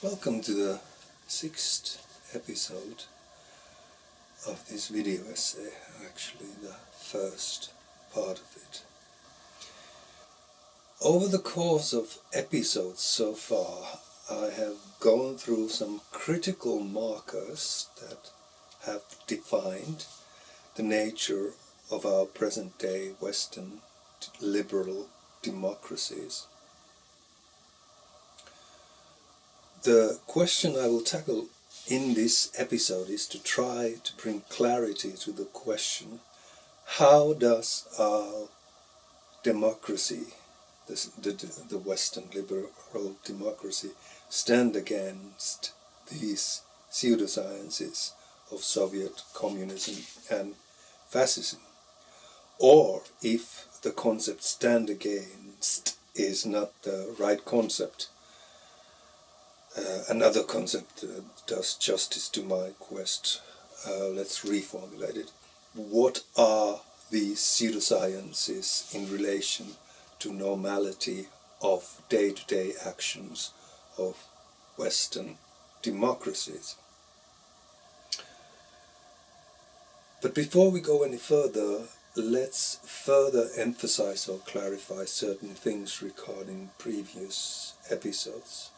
Welcome to the 6th episode of this video essay, actually the first part of it. Over the course of episodes so far, I have gone through some critical markers that have defined the nature of our present-day Western liberal democracies. The question I will tackle in this episode is to try to bring clarity to the question: how does our democracy, the Western liberal democracy, stand against these pseudosciences of Soviet communism and fascism? Or, if the concept stand against is not the right concept, another concept does justice to my quest. Let's reformulate it. What are these pseudosciences in relation to normality of day-to-day actions of Western democracies? But before we go any further, let's further emphasize or clarify certain things regarding previous episodes.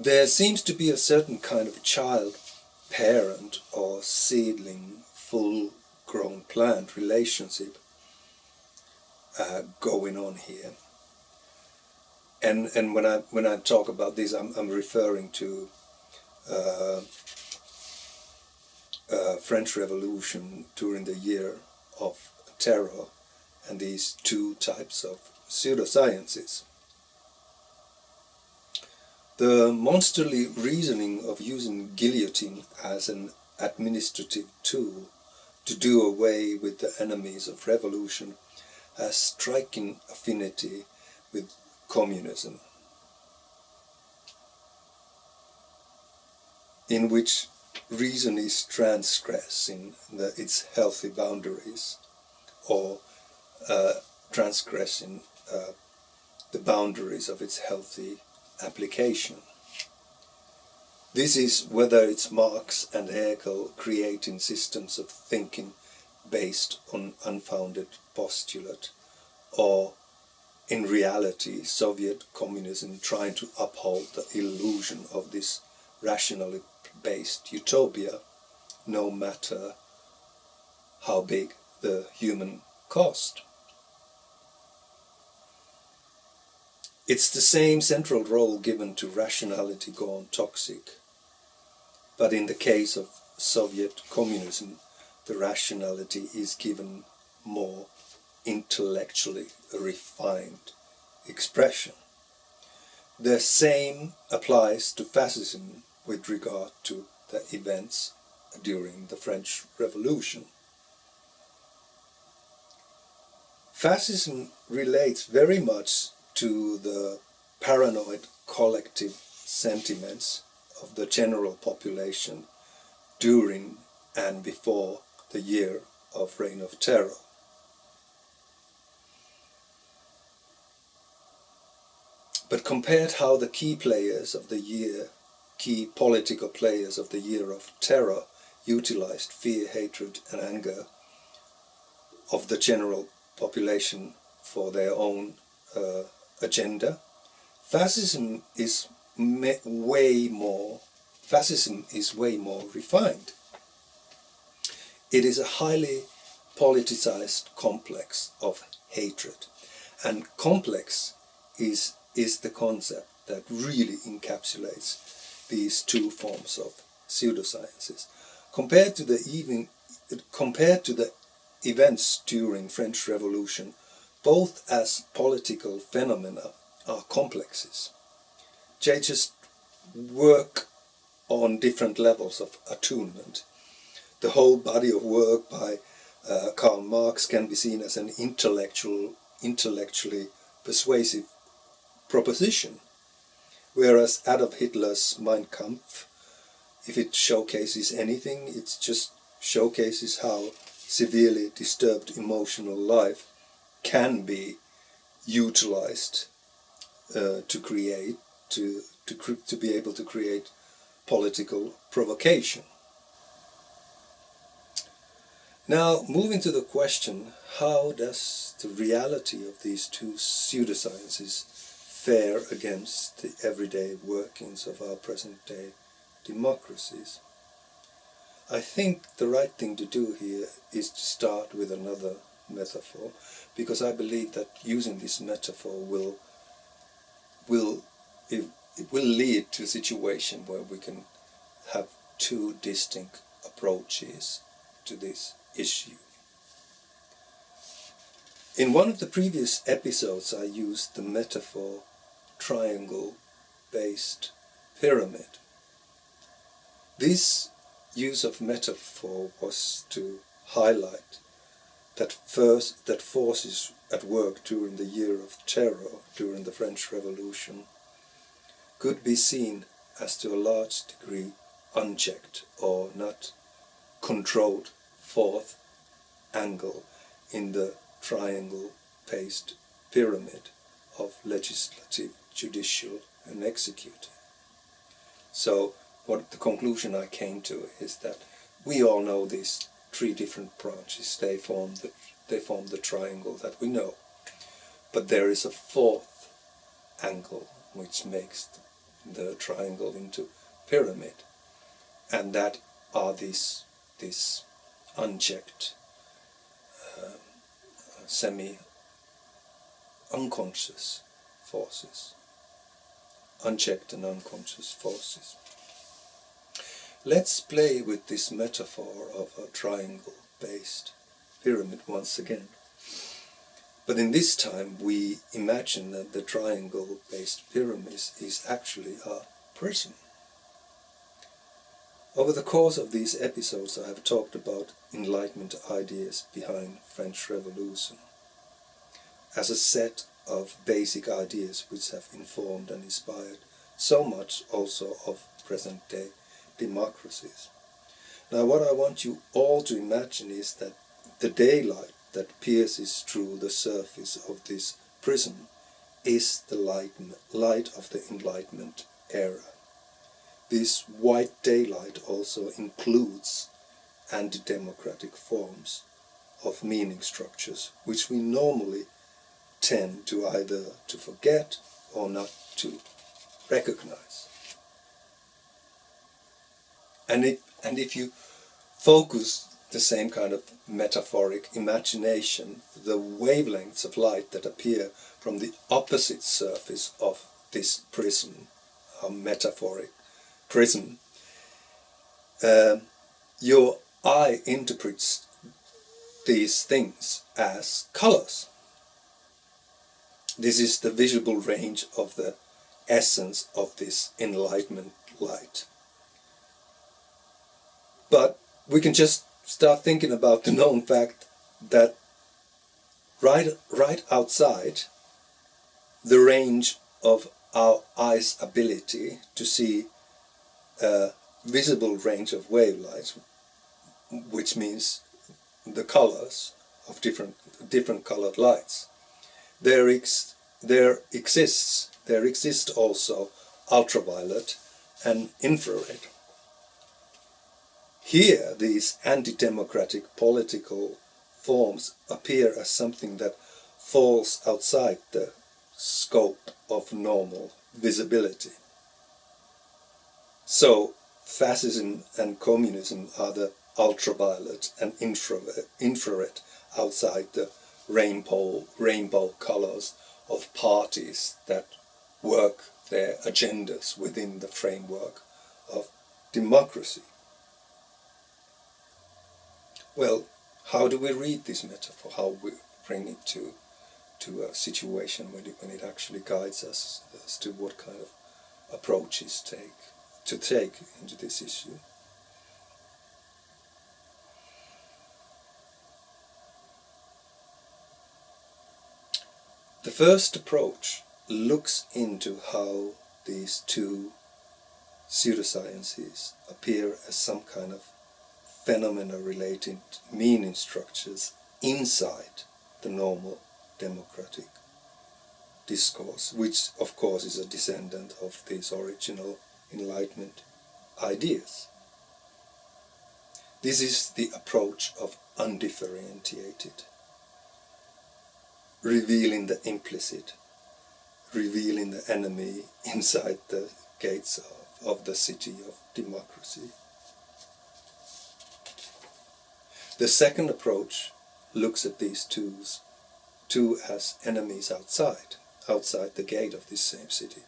There seems to be a certain kind of child-parent or seedling full-grown plant relationship going on here. And when I talk about this, I'm referring to French Revolution during the Year of Terror and these two types of pseudosciences. The monsterly reasoning of using guillotine as an administrative tool to do away with the enemies of revolution has striking affinity with communism, in which reason is transgressing its healthy boundaries, or transgressing the boundaries of its healthy application. This is whether it's Marx and Hegel creating systems of thinking based on unfounded postulate, or in reality Soviet communism trying to uphold the illusion of this rationally based utopia, no matter how big the human cost. It's the same central role given to rationality gone toxic, but in the case of Soviet communism, the rationality is given more intellectually refined expression. The same applies to fascism with regard to the events during the French Revolution. Fascism relates very much to the paranoid collective sentiments of the general population during and before the Year of Reign of Terror. But compared how the key political players of the Year of Terror utilized fear, hatred and anger of the general population for their own agenda, fascism is way more refined. It is a highly politicized complex of hatred, and complex is the concept that really encapsulates these two forms of pseudosciences. Compared to the events during French Revolution, both as political phenomena are complexes. They just work on different levels of attunement. The whole body of work by Karl Marx can be seen as an intellectually persuasive proposition, whereas Adolf Hitler's Mein Kampf, if it showcases anything, it just showcases how severely disturbed emotional life can be utilized to to be able to create political provocation. Now, moving to the question, how does the reality of these two pseudosciences fare against the everyday workings of our present-day democracies? I think the right thing to do here is to start with another metaphor, because I believe that using this metaphor will lead to a situation where we can have two distinct approaches to this issue. In one of the previous episodes I used the metaphor triangle-based pyramid. This use of metaphor was to highlight that forces at work during the Year of Terror, during the French Revolution, could be seen as to a large degree unchecked or not controlled fourth angle in the triangle-based pyramid of legislative, judicial and executive. So what the conclusion I came to is that we all know these three different branches. They form the triangle that we know. But there is a fourth angle which makes the triangle into pyramid, and that are these unchecked, semi-unconscious forces. Unchecked and unconscious forces. Let's play with this metaphor of a triangle-based pyramid once again. But in this time we imagine that the triangle-based pyramid is actually a prism. Over the course of these episodes I have talked about Enlightenment ideas behind French Revolution as a set of basic ideas which have informed and inspired so much also of present-day democracies. Now what I want you all to imagine is that the daylight that pierces through the surface of this prism is the light of the Enlightenment era. This white daylight also includes anti-democratic forms of meaning structures which we normally tend to either to forget or not to recognize. And if you focus the same kind of metaphoric imagination, the wavelengths of light that appear from the opposite surface of this prism, a metaphoric prism, your eye interprets these things as colors. This is the visible range of the essence of this enlightenment light. But we can just start thinking about the known fact that right outside the range of our eye's ability to see a visible range of wavelengths, which means the colors of different colored lights, there exists also ultraviolet and infrared. Here these anti-democratic political forms appear as something that falls outside the scope of normal visibility. So fascism and communism are the ultraviolet and infrared outside the rainbow colors of parties that work their agendas within the framework of democracy. Well, how do we read this metaphor? How we bring it to a situation when it actually guides us as to what kind of approaches to take into this issue? The first approach looks into how these two pseudosciences appear as some kind of phenomena-related meaning structures inside the normal democratic discourse, which of course is a descendant of these original Enlightenment ideas. This is the approach of undifferentiated, revealing the implicit, revealing the enemy inside the gates of the city of democracy. The second approach looks at these two as enemies outside the gate of this same city,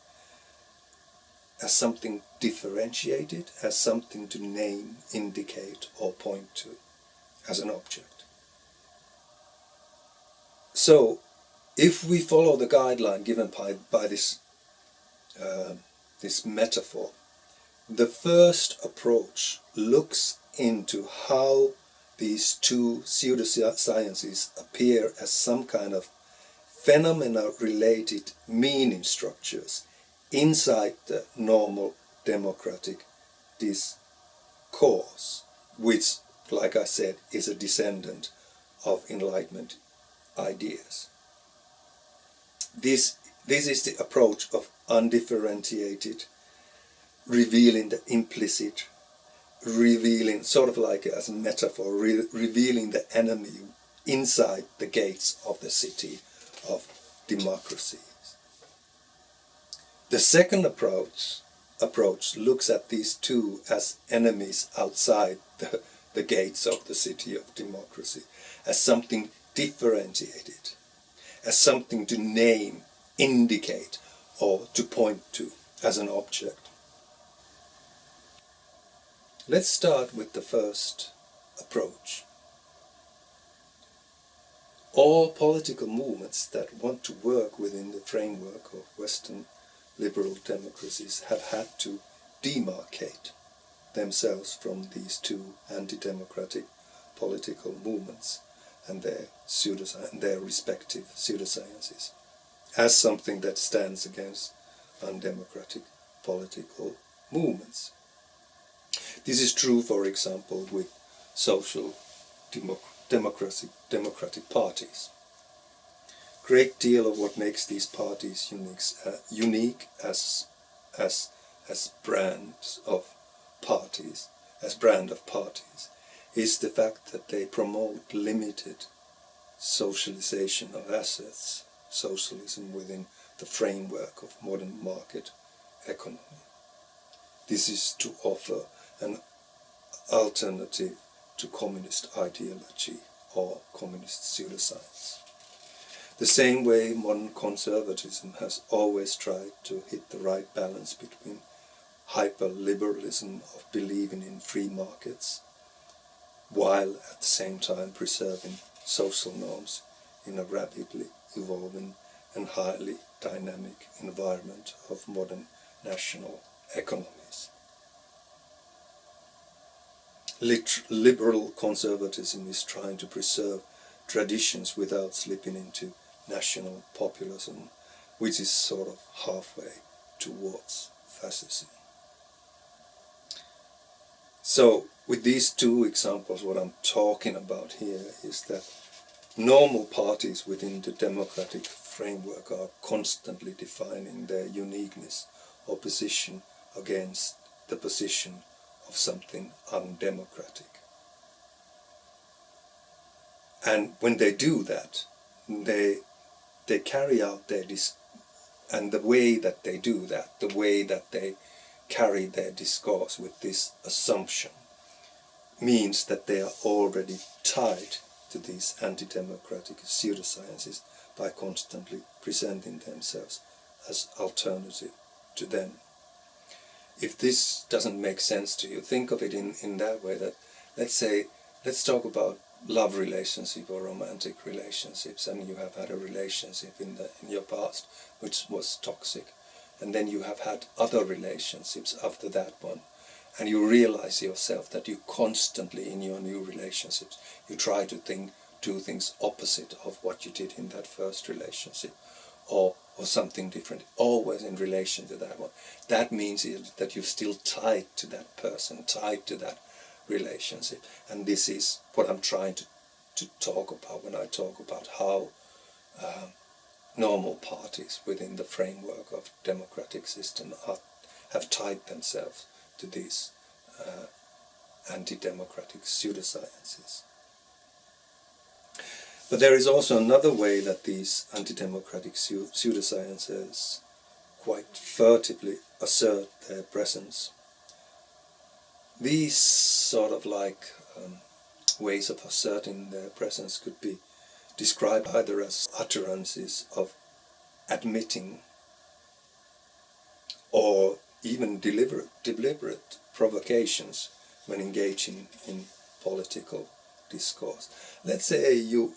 as something differentiated, as something to name, indicate or point to, as an object. So, if we follow the guideline given by this metaphor, the first approach looks into how these two pseudosciences appear as some kind of phenomena-related meaning structures inside the normal democratic discourse, which, like I said, is a descendant of Enlightenment ideas. This is the approach of undifferentiated, revealing the implicit, revealing, sort of like as a metaphor, revealing the enemy inside the gates of the city of democracies. The second approach looks at these two as enemies outside the gates of the city of democracy, as something differentiated, as something to name, indicate, or to point to, as an object. Let's start with the first approach. All political movements that want to work within the framework of Western liberal democracies have had to demarcate themselves from these two anti-democratic political movements and their respective pseudosciences, as something that stands against undemocratic political movements. This is true, for example, with social democratic parties. Great deal of what makes these parties unique as brands of parties, is the fact that they promote limited socialization of assets, socialism within the framework of modern market economy. This is to offer an alternative to communist ideology or communist pseudoscience. The same way modern conservatism has always tried to hit the right balance between hyper-liberalism of believing in free markets, while at the same time preserving social norms in a rapidly evolving and highly dynamic environment of modern national economies. Liberal conservatism is trying to preserve traditions without slipping into national populism, which is sort of halfway towards fascism. So, with these two examples, what I'm talking about here is that normal parties within the democratic framework are constantly defining their uniqueness or position against the position of something undemocratic. And when they do that, they carry out their and the way that they do that, the way that they carry their discourse with this assumption, means that they are already tied to these anti-democratic pseudosciences by constantly presenting themselves as alternative to them. If this doesn't make sense to you, think of it in that way, that let's talk about love relationship or romantic relationships, and you have had a relationship in your past which was toxic, and then you have had other relationships after that one, and you realize yourself that you constantly in your new relationships you try to do things opposite of what you did in that first relationship, or something different, always in relation to that one. That means that you're still tied to that person, tied to that relationship. And this is what I'm trying to talk about when I talk about how normal parties within the framework of democratic system have tied themselves to these anti-democratic pseudosciences. But there is also another way that these anti-democratic pseudosciences quite furtively assert their presence. These sort of ways of asserting their presence could be described either as utterances of admitting or even deliberate provocations when engaging in political discourse. Let's say you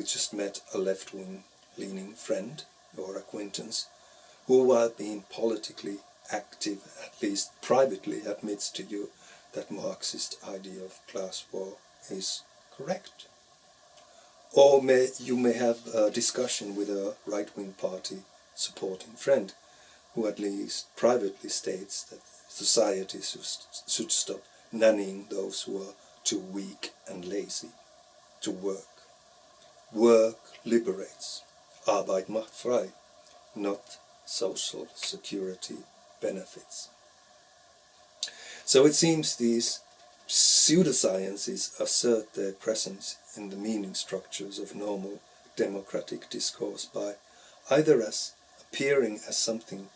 just met a left-wing leaning friend or acquaintance who, while being politically active, at least privately, admits to you that Marxist idea of class war is correct. Or you may have a discussion with a right-wing party supporting friend who at least privately states that society should stop nannying those who are too weak and lazy to work. Work liberates. Arbeit macht frei, not social security benefits. So it seems these pseudosciences assert their presence in the meaning structures of normal democratic discourse by either as appearing as something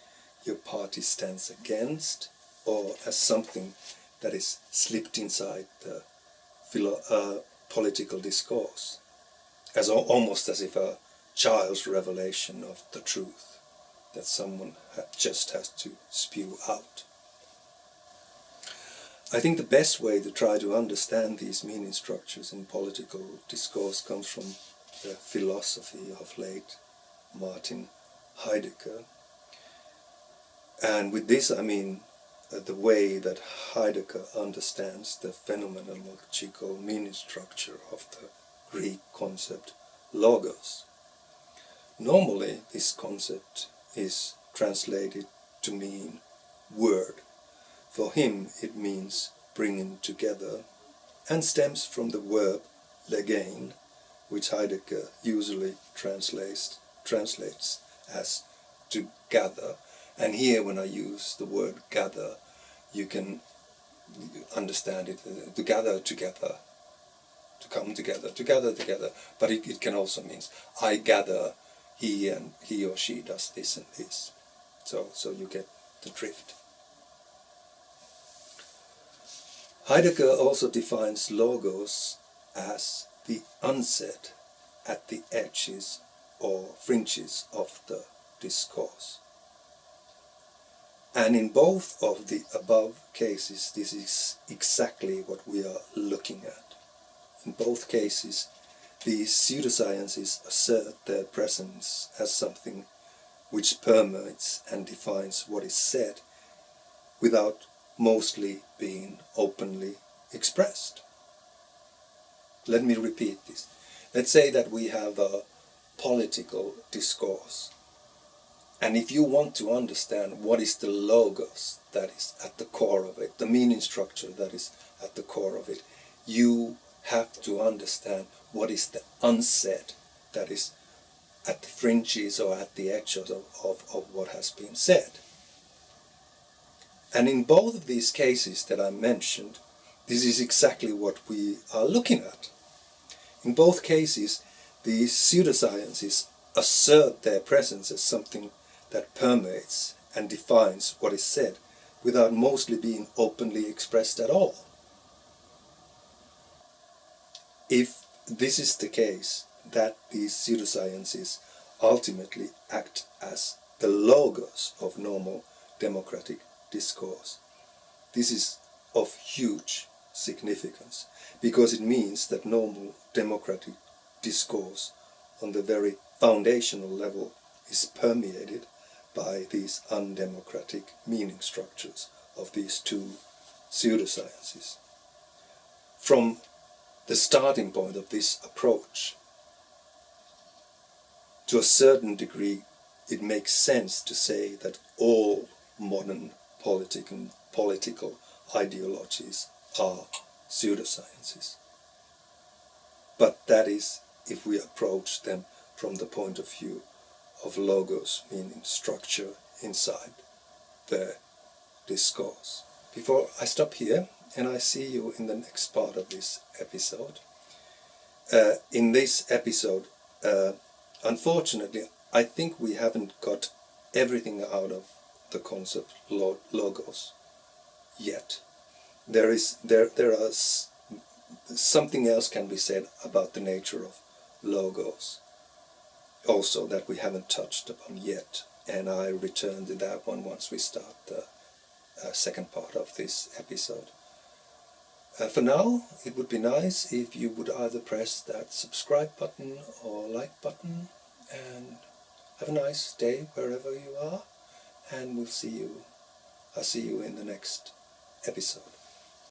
your party stands against or as something that is slipped inside the political discourse, as almost as if a child's revelation of the truth that someone just has to spew out. I think the best way to try to understand these meaning structures in political discourse comes from the philosophy of late Martin Heidegger. And with this I mean the way that Heidegger understands the phenomenological meaning structure of the Greek concept logos. Normally this concept is translated to mean word. For him it means bringing together and stems from the verb legain, which Heidegger usually translates as to gather. And here when I use the word gather, you can understand it to gather together, to come together, to gather together. But it can also mean I gather he or she does this and this. So you get the drift. Heidegger also defines logos as the unsaid at the edges or fringes of the discourse. And in both of the above cases, this is exactly what we are looking at. In both cases, these pseudosciences assert their presence as something which permeates and defines what is said without mostly being openly expressed. Let me repeat this. Let's say that we have a political discourse. And if you want to understand what is the logos that is at the core of it, the meaning structure that is at the core of it, you have to understand what is the unsaid that is at the fringes or at the edges of what has been said. And in both of these cases that I mentioned, this is exactly what we are looking at. In both cases, these pseudosciences assert their presence as something that permeates and defines what is said without mostly being openly expressed at all. If this is the case, that these pseudosciences ultimately act as the logos of normal democratic discourse, this is of huge significance, because it means that normal democratic discourse on the very foundational level is permeated by these undemocratic meaning structures of these two pseudosciences. From the starting point of this approach, to a certain degree, it makes sense to say that all modern political ideologies are pseudosciences. But that is if we approach them from the point of view of logos, meaning structure inside the discourse. Before I stop here, and I see you in the next part of this episode. In this episode, unfortunately, I think we haven't got everything out of the concept logos yet. There are something else can be said about the nature of logos also that we haven't touched upon yet, and I return to that one once we start the second part of this episode. For now, it would be nice if you would either press that subscribe button or like button, and have a nice day wherever you are, and I'll see you in the next episode.